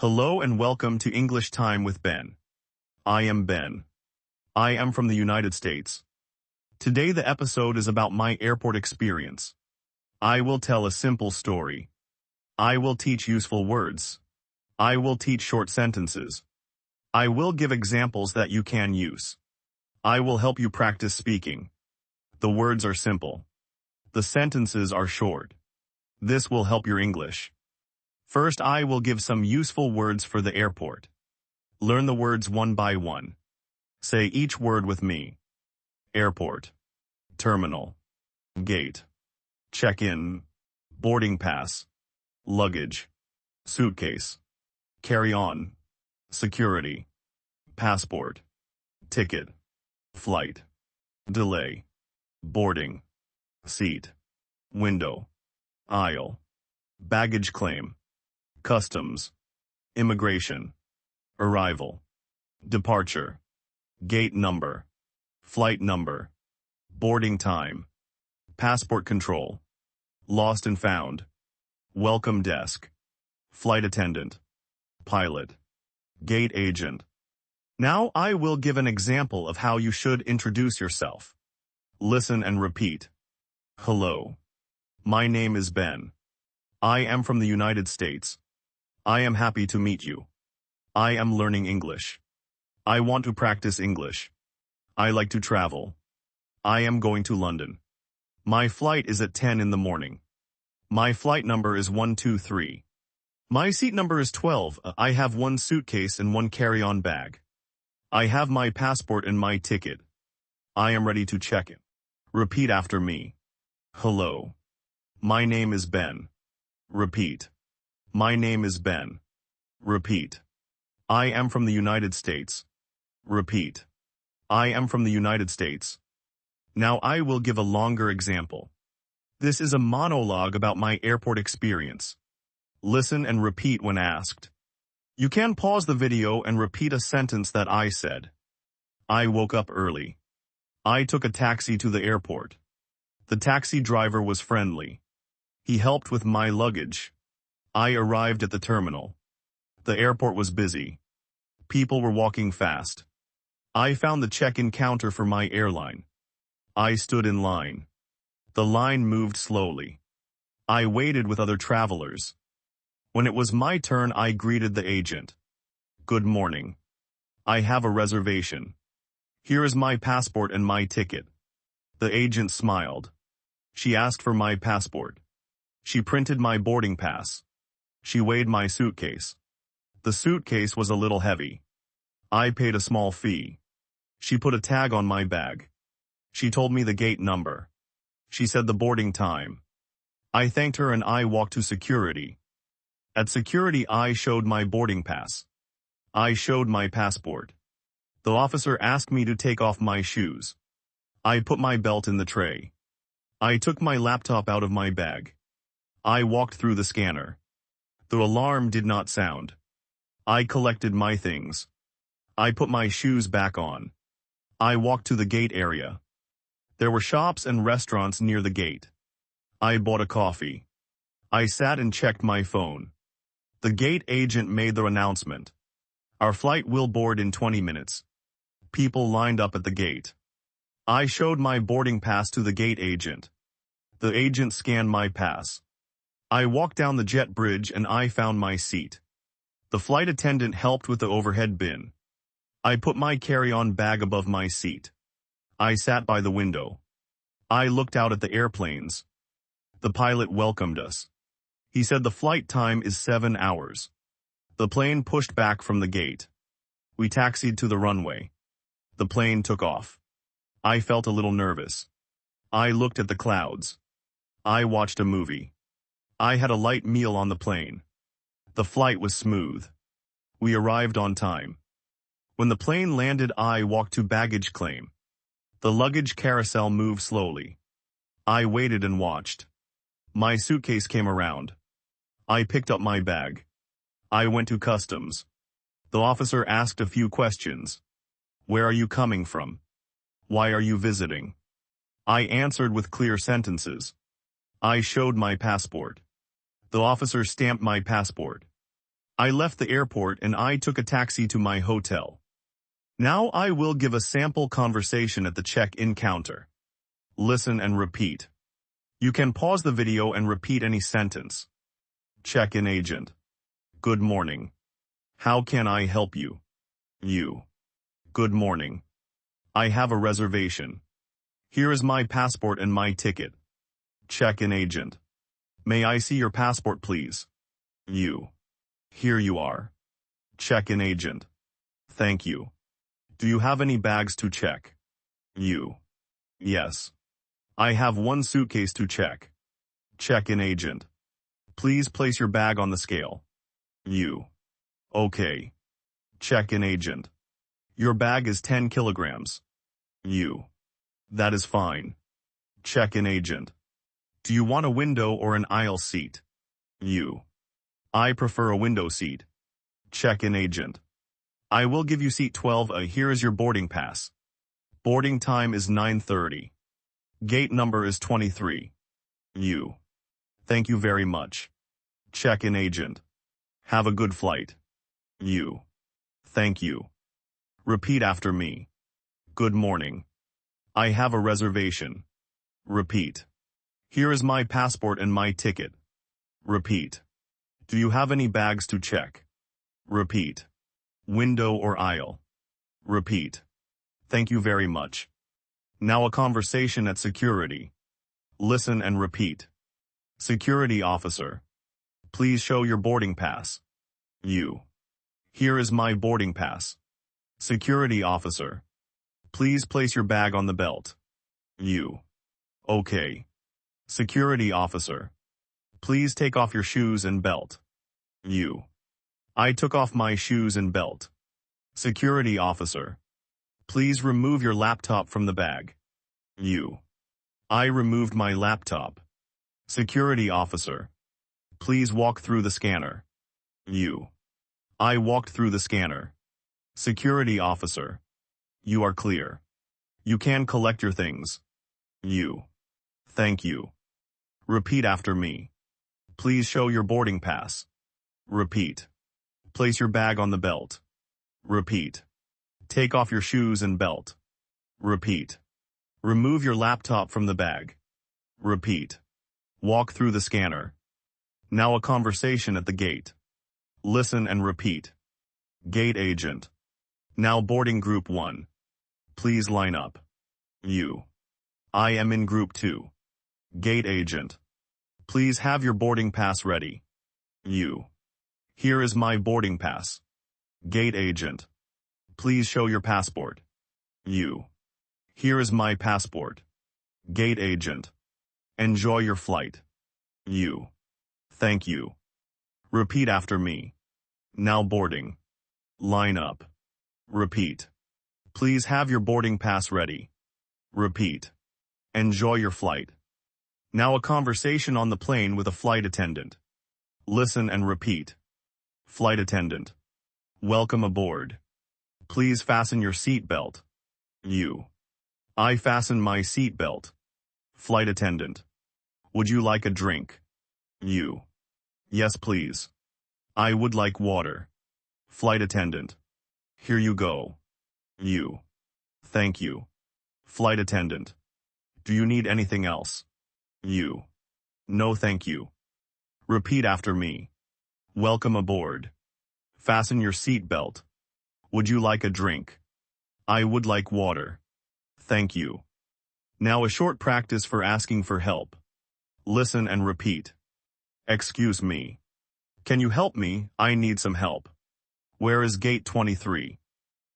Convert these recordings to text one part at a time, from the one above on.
Hello and welcome to English Time with Ben. I am Ben. I am from the United States. Today the episode is about my airport experience. I will tell a simple story. I will teach useful words. I will teach short sentences. I will give examples that you can use. I will help you practice speaking. The words are simple. The sentences are short. This will help your English. First, I will give some useful words for the airport. Learn the words one by one. Say each word with me. Airport. Terminal. Gate. Check-in. Boarding pass. Luggage. Suitcase. Carry-on. Security. Passport. Ticket. Flight. Delay. Boarding. Seat. Window. Aisle. Baggage claim. Customs. Immigration. Arrival. Departure. Gate number. Flight number. Boarding time. Passport control. Lost and found. Welcome desk. Flight attendant. Pilot. Gate agent. Now I will give an example of how you should introduce yourself. Listen and repeat. Hello. My name is Ben. I am from the United States. I am happy to meet you. I am learning English. I want to practice English. I like to travel. I am going to London. My flight is at 10 in the morning. My flight number is 123. My seat number is 12. I have one suitcase and one carry-on bag. I have my passport and my ticket. I am ready to check in. Repeat after me. Hello. My name is Ben. Repeat. My name is Ben. Repeat. I am from the United States. Repeat. I am from the United States. Now I will give a longer example. This is a monologue about my airport experience. Listen and repeat when asked. You can pause the video and repeat a sentence that I said. I woke up early. I took a taxi to the airport. The taxi driver was friendly. He helped with my luggage. I arrived at the terminal. The airport was busy. People were walking fast. I found the check-in counter for my airline. I stood in line. The line moved slowly. I waited with other travelers. When it was my turn, I greeted the agent. Good morning. I have a reservation. Here is my passport and my ticket. The agent smiled. She asked for my passport. She printed my boarding pass. She weighed my suitcase. The suitcase was a little heavy. I paid a small fee. She put a tag on my bag. She told me the gate number. She said the boarding time. I thanked her and I walked to security. At security, I showed my boarding pass. I showed my passport. The officer asked me to take off my shoes. I put my belt in the tray. I took my laptop out of my bag. I walked through the scanner. The alarm did not sound. I collected my things. I put my shoes back on. I walked to the gate area. There were shops and restaurants near the gate. I bought a coffee. I sat and checked my phone. The gate agent made the announcement. Our flight will board in 20 minutes. People lined up at the gate. I showed my boarding pass to the gate agent. The agent scanned my pass. I walked down the jet bridge and I found my seat. The flight attendant helped with the overhead bin. I put my carry-on bag above my seat. I sat by the window. I looked out at the airplanes. The pilot welcomed us. He said the flight time is 7 hours. The plane pushed back from the gate. We taxied to the runway. The plane took off. I felt a little nervous. I looked at the clouds. I watched a movie. I had a light meal on the plane. The flight was smooth. We arrived on time. When the plane landed, I walked to baggage claim. The luggage carousel moved slowly. I waited and watched. My suitcase came around. I picked up my bag. I went to customs. The officer asked a few questions. Where are you coming from? Why are you visiting? I answered with clear sentences. I showed my passport. The officer stamped my passport. I left the airport and I took a taxi to my hotel. Now I will give a sample conversation at the check-in counter. Listen and repeat. You can pause the video and repeat any sentence. Check-in agent. Good morning. How can I help you? You. Good morning. I have a reservation. Here is my passport and my ticket. Check-in agent. May I see your passport, please? You. Here you are. Check-in agent. Thank you. Do you have any bags to check? You. Yes. I have one suitcase to check. Check-in agent. Please place your bag on the scale. You. Okay. Check-in agent. Your bag is 10 kilograms. You. That is fine. Check-in agent. Do you want a window or an aisle seat? You. I prefer a window seat. Check-in agent. I will give you seat 12. Here is your boarding pass. Boarding time is 9:30. Gate number is 23. You. Thank you very much. Check-in agent. Have a good flight. You. Thank you. Repeat after me. Good morning. I have a reservation. Repeat. Here is my passport and my ticket. Repeat. Do you have any bags to check? Repeat. Window or aisle? Repeat. Thank you very much. Now a conversation at security. Listen and repeat. Security officer. Please show your boarding pass. You. Here is my boarding pass. Security officer. Please place your bag on the belt. You. Okay. Security officer. Please take off your shoes and belt. You. I took off my shoes and belt. Security officer. Please remove your laptop from the bag. You. I removed my laptop. Security officer. Please walk through the scanner. You. I walked through the scanner. Security officer. You are clear. You can collect your things. You. Thank you. Repeat after me. Please show your boarding pass. Repeat. Place your bag on the belt. Repeat. Take off your shoes and belt. Repeat. Remove your laptop from the bag. Repeat. Walk through the scanner. Now a conversation at the gate. Listen and repeat. Gate agent. Now boarding group 1. Please line up. You. I am in group 2. Gate agent. Please have your boarding pass ready. You. Here is my boarding pass. Gate agent. Please show your passport. You. Here is my passport. Gate agent. Enjoy your flight. You. Thank you. Repeat after me. Now boarding. Line up. Repeat. Please have your boarding pass ready. Repeat. Enjoy your flight. Now a conversation on the plane with a flight attendant. Listen and repeat. Flight attendant. Welcome aboard. Please fasten your seat belt. You. I fasten my seat belt. Flight attendant. Would you like a drink? You. Yes, please. I would like water. Flight attendant. Here you go. You. Thank you. Flight attendant. Do you need anything else? You. No, thank you. Repeat after me. Welcome aboard. Fasten your seat belt. Would you like a drink? I would like water. Thank you. Now a short practice for asking for help. Listen and repeat. Excuse me. Can you help me? I need some help. Where is gate 23?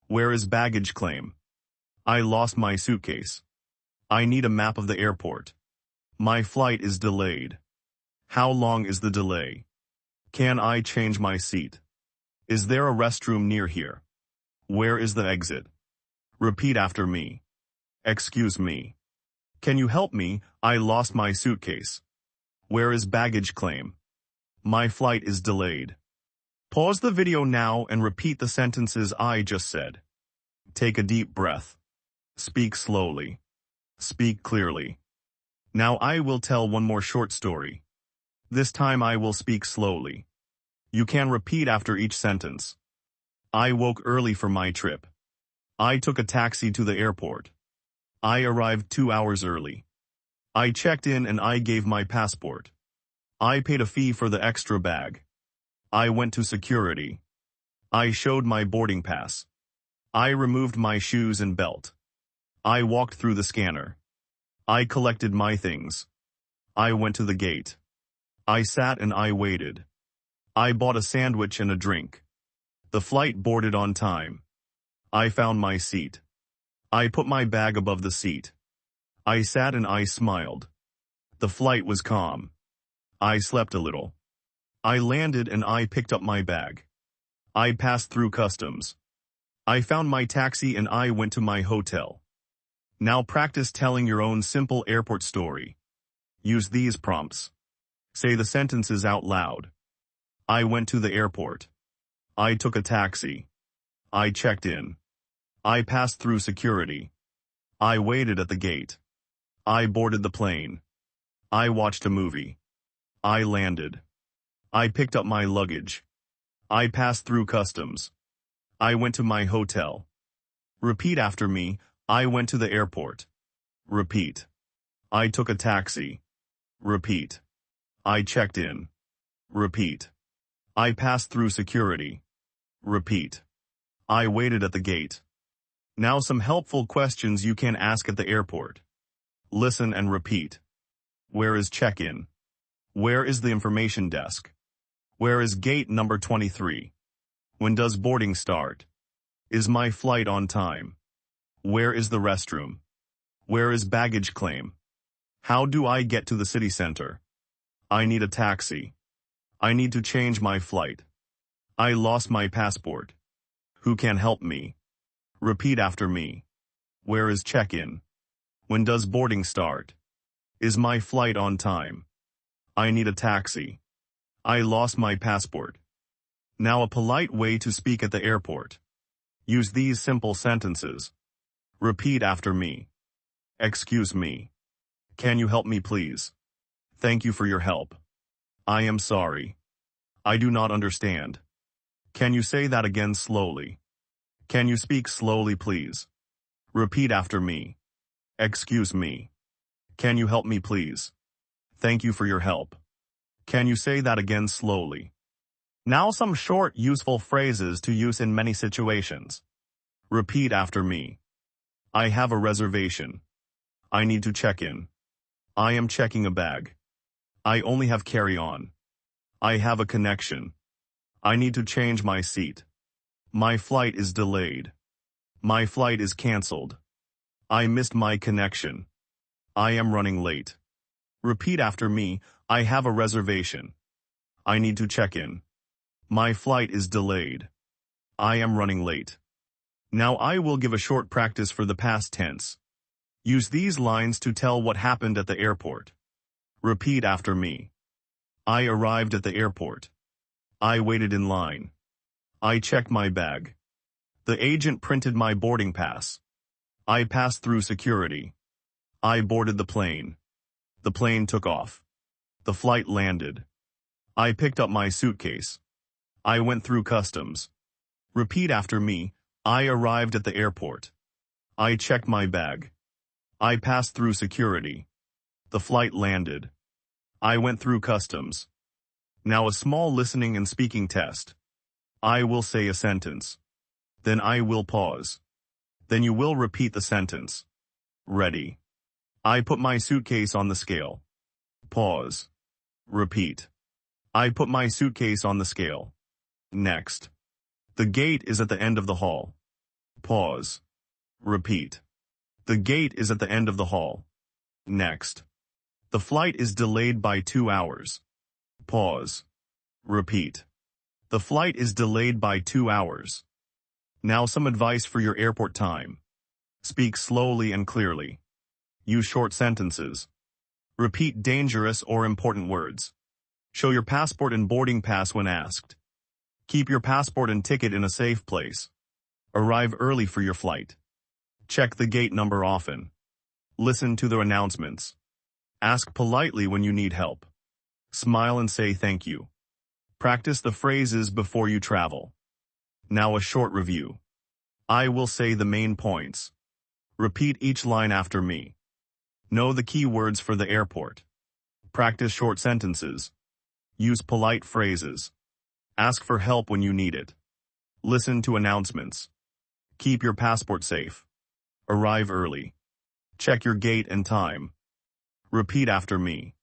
Where is baggage claim? I lost my suitcase. I need a map of the airport. My flight is delayed. How long is the delay? Can I change my seat? Is there a restroom near here? Where is the exit? Repeat after me. Excuse me. Can you help me? I lost my suitcase. Where is baggage claim? My flight is delayed. Pause the video now and repeat the sentences I just said. Take a deep breath. Speak slowly. Speak clearly. Now I will tell one more short story. This time I will speak slowly. You can repeat after each sentence. I woke early for my trip. I took a taxi to the airport. I arrived 2 hours early. I checked in and I gave my passport. I paid a fee for the extra bag. I went to security. I showed my boarding pass. I removed my shoes and belt. I walked through the scanner. I collected my things. I went to the gate. I sat and I waited. I bought a sandwich and a drink. The flight boarded on time. I found my seat. I put my bag above the seat. I sat and I smiled. The flight was calm. I slept a little. I landed and I picked up my bag. I passed through customs. I found my taxi and I went to my hotel. Now practice telling your own simple airport story. Use these prompts. Say the sentences out loud. I went to the airport. I took a taxi. I checked in. I passed through security. I waited at the gate. I boarded the plane. I watched a movie. I landed. I picked up my luggage. I passed through customs. I went to my hotel. Repeat after me. I went to the airport. Repeat. I took a taxi. Repeat. I checked in. Repeat. I passed through security. Repeat. I waited at the gate. Now some helpful questions you can ask at the airport. Listen and repeat. Where is check-in? Where is the information desk? Where is gate number 23? When does boarding start? Is my flight on time? Where is the restroom? Where is baggage claim? How do I get to the city center? I need a taxi. I need to change my flight. I lost my passport. Who can help me? Repeat after me. Where is check-in? When does boarding start? Is my flight on time? I need a taxi. I lost my passport. Now a polite way to speak at the airport. Use these simple sentences. Repeat after me. Excuse me. Can you help me please? Thank you for your help. I am sorry. I do not understand. Can you say that again slowly? Can you speak slowly please? Repeat after me. Excuse me. Can you help me please? Thank you for your help. Can you say that again slowly? Now some short, useful phrases to use in many situations. Repeat after me. I have a reservation. I need to check in. I am checking a bag. I only have carry-on. I have a connection. I need to change my seat. My flight is delayed. My flight is cancelled. I missed my connection. I am running late. Repeat after me. I have a reservation. I need to check in. My flight is delayed. I am running late. Now I will give a short practice for the past tense. Use these lines to tell what happened at the airport. Repeat after me. I arrived at the airport. I waited in line. I checked my bag. The agent printed my boarding pass. I passed through security. I boarded the plane. The plane took off. The flight landed. I picked up my suitcase. I went through customs. Repeat after me. I arrived at the airport. I checked my bag. I passed through security. The flight landed. I went through customs. Now a small listening and speaking test. I will say a sentence. Then I will pause. Then you will repeat the sentence. Ready. I put my suitcase on the scale. Pause. Repeat. I put my suitcase on the scale. Next. The gate is at the end of the hall. Pause. Repeat. The gate is at the end of the hall. Next. The flight is delayed by 2 hours. Pause. Repeat. The flight is delayed by 2 hours. Now some advice for your airport time. Speak slowly and clearly. Use short sentences. Repeat dangerous or important words. Show your passport and boarding pass when asked. Keep your passport and ticket in a safe place. Arrive early for your flight. Check the gate number often. Listen to the announcements. Ask politely when you need help. Smile and say thank you. Practice the phrases before you travel. Now a short review. I will say the main points. Repeat each line after me. Know the key words for the airport. Practice short sentences. Use polite phrases. Ask for help when you need it. Listen to announcements. Keep your passport safe. Arrive early. Check your gate and time. Repeat after me.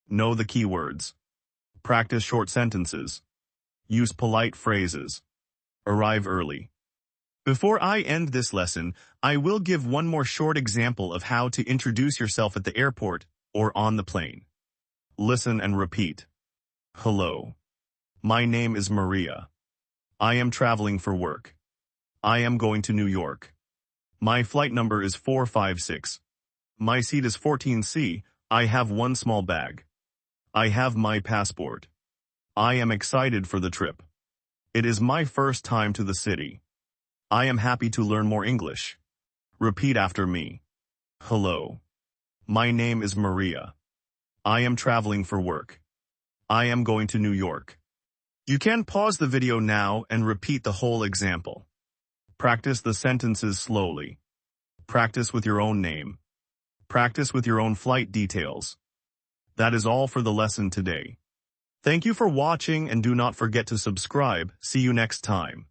Know the key words. Practice short sentences. Use polite phrases. Arrive early. Before I end this lesson, I will give one more short example of how to introduce yourself at the airport or on the plane. Listen and repeat. Hello. My name is Maria. I am traveling for work. I am going to New York. My flight number is 456. My seat is 14C. I have one small bag. I have my passport. I am excited for the trip. It is my first time to the city. I am happy to learn more English. Repeat after me. Hello. My name is Maria. I am traveling for work. I am going to New York. You can pause the video now and repeat the whole example. Practice the sentences slowly. Practice with your own name. Practice with your own flight details. That is all for the lesson today. Thank you for watching and do not forget to subscribe. See you next time.